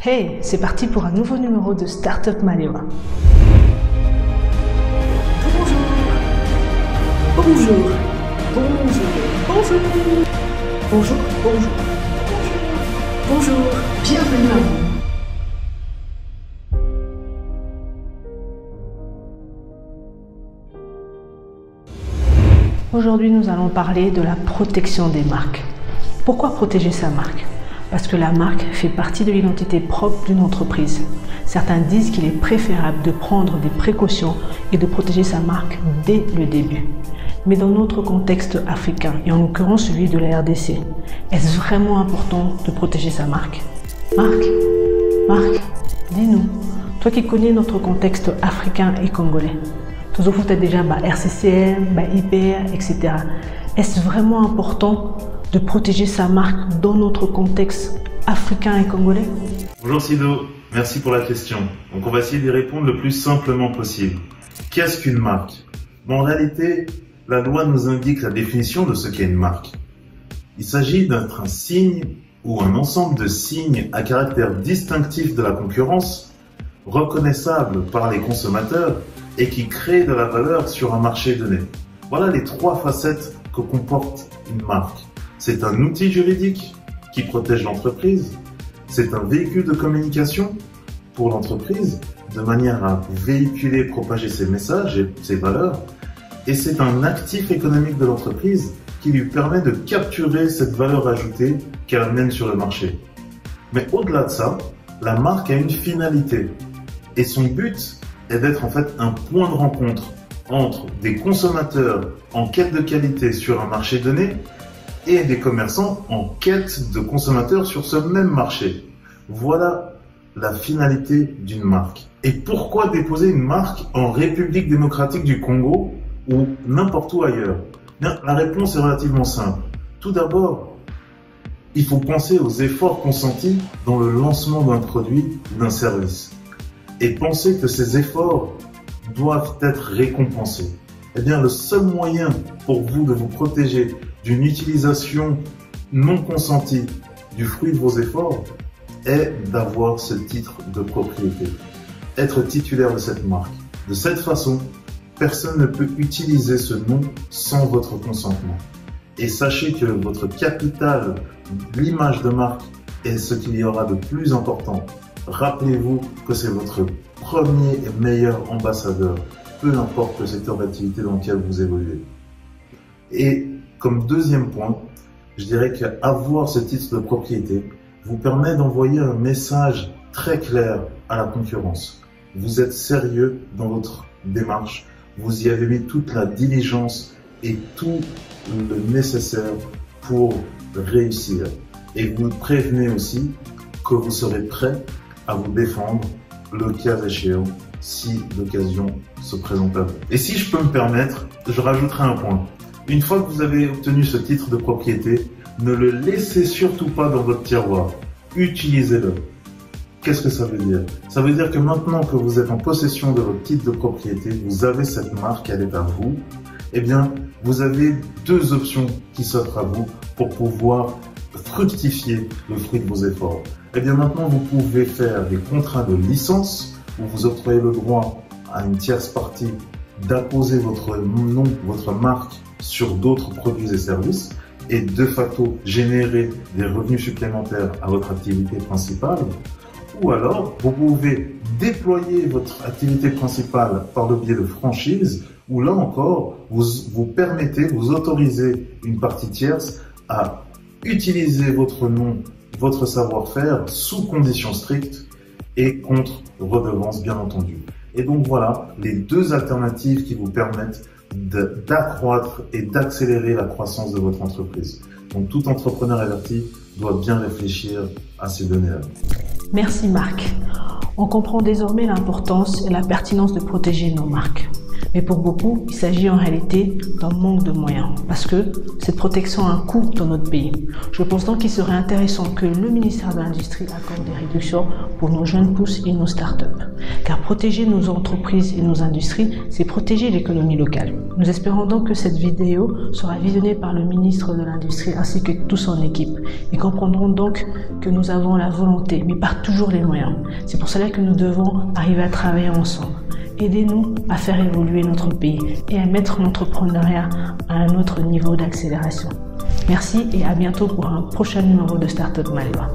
Hey, c'est parti pour un nouveau numéro de Startup Malewa. Bonjour, bienvenue à vous. Aujourd'hui, nous allons parler de la protection des marques. Pourquoi protéger sa marque? Parce que la marque fait partie de l'identité propre d'une entreprise. Certains disent qu'il est préférable de prendre des précautions et de protéger sa marque dès le début. Mais dans notre contexte africain, et en l'occurrence celui de la RDC, est-ce vraiment important de protéger sa marque? Marc, dis-nous, toi qui connais notre contexte africain et congolais, tu as déjà RCCM, IPR, etc. Est-ce vraiment important de protéger sa marque dans notre contexte africain et congolais? Bonjour Sido, merci pour la question. Donc on va essayer d'y répondre le plus simplement possible. Qu'est-ce qu'une marque? En réalité, la loi nous indique la définition de ce qu'est une marque. Il s'agit d'être un signe ou un ensemble de signes à caractère distinctif de la concurrence, reconnaissable par les consommateurs et qui crée de la valeur sur un marché donné. Voilà les trois facettes que comporte une marque. C'est un outil juridique qui protège l'entreprise, c'est un véhicule de communication pour l'entreprise de manière à véhiculer et propager ses messages et ses valeurs, et c'est un actif économique de l'entreprise qui lui permet de capturer cette valeur ajoutée qu'elle amène sur le marché. Mais au-delà de ça, la marque a une finalité et son but est d'être en fait un point de rencontre entre des consommateurs en quête de qualité sur un marché donné et des commerçants en quête de consommateurs sur ce même marché. Voilà la finalité d'une marque. Et pourquoi déposer une marque en République démocratique du Congo ou n'importe où ailleurs? Bien, la réponse est relativement simple. Tout d'abord, il faut penser aux efforts consentis dans le lancement d'un produit ou d'un service. Et penser que ces efforts doivent être récompensés. Eh bien, le seul moyen pour vous de vous protéger d'une utilisation non consentie du fruit de vos efforts est d'avoir ce titre de propriété, être titulaire de cette marque. De cette façon, personne ne peut utiliser ce nom sans votre consentement. Et sachez que votre capital, l'image de marque, est ce qu'il y aura de plus important. Rappelez-vous que c'est votre premier et meilleur ambassadeur, peu importe le secteur d'activité dans lequel vous évoluez. Et comme deuxième point, je dirais qu'avoir ce titre de propriété vous permet d'envoyer un message très clair à la concurrence. Vous êtes sérieux dans votre démarche, vous y avez mis toute la diligence et tout le nécessaire pour réussir. Et vous prévenez aussi que vous serez prêt à vous défendre le cas échéant si l'occasion se présente à vous. Et si je peux me permettre, je rajouterai un point. Une fois que vous avez obtenu ce titre de propriété, ne le laissez surtout pas dans votre tiroir. Utilisez-le. Qu'est-ce que ça veut dire? Ça veut dire que maintenant que vous êtes en possession de votre titre de propriété, vous avez cette marque, elle est à vous, eh bien, vous avez deux options qui s'offrent à vous pour pouvoir fructifier le fruit de vos efforts. Eh bien, maintenant, vous pouvez faire des contrats de licence où vous octroyez le droit à une tierce partie d'apposer votre nom, votre marque sur d'autres produits et services et de facto générer des revenus supplémentaires à votre activité principale. Ou alors, vous pouvez déployer votre activité principale par le biais de franchise où là encore, vous permettez, vous autorisez une partie tierce à utiliser votre nom, votre savoir-faire sous conditions strictes et contre redevance bien entendu. Et donc voilà les deux alternatives qui vous permettent d'accroître et d'accélérer la croissance de votre entreprise. Donc tout entrepreneur averti doit bien réfléchir à ces données-là. Merci Marc. On comprend désormais l'importance et la pertinence de protéger nos marques. Mais pour beaucoup, il s'agit en réalité d'un manque de moyens, parce que cette protection a un coût dans notre pays. Je pense donc qu'il serait intéressant que le ministère de l'Industrie accorde des réductions pour nos jeunes pousses et nos startups. Car protéger nos entreprises et nos industries, c'est protéger l'économie locale. Nous espérons donc que cette vidéo sera visionnée par le ministre de l'Industrie ainsi que toute son équipe et comprendront donc que nous avons la volonté, mais pas toujours les moyens. C'est pour cela que nous devons arriver à travailler ensemble. Aidez-nous à faire évoluer notre pays et à mettre l'entrepreneuriat à un autre niveau d'accélération. Merci et à bientôt pour un prochain numéro de Startup Maléva.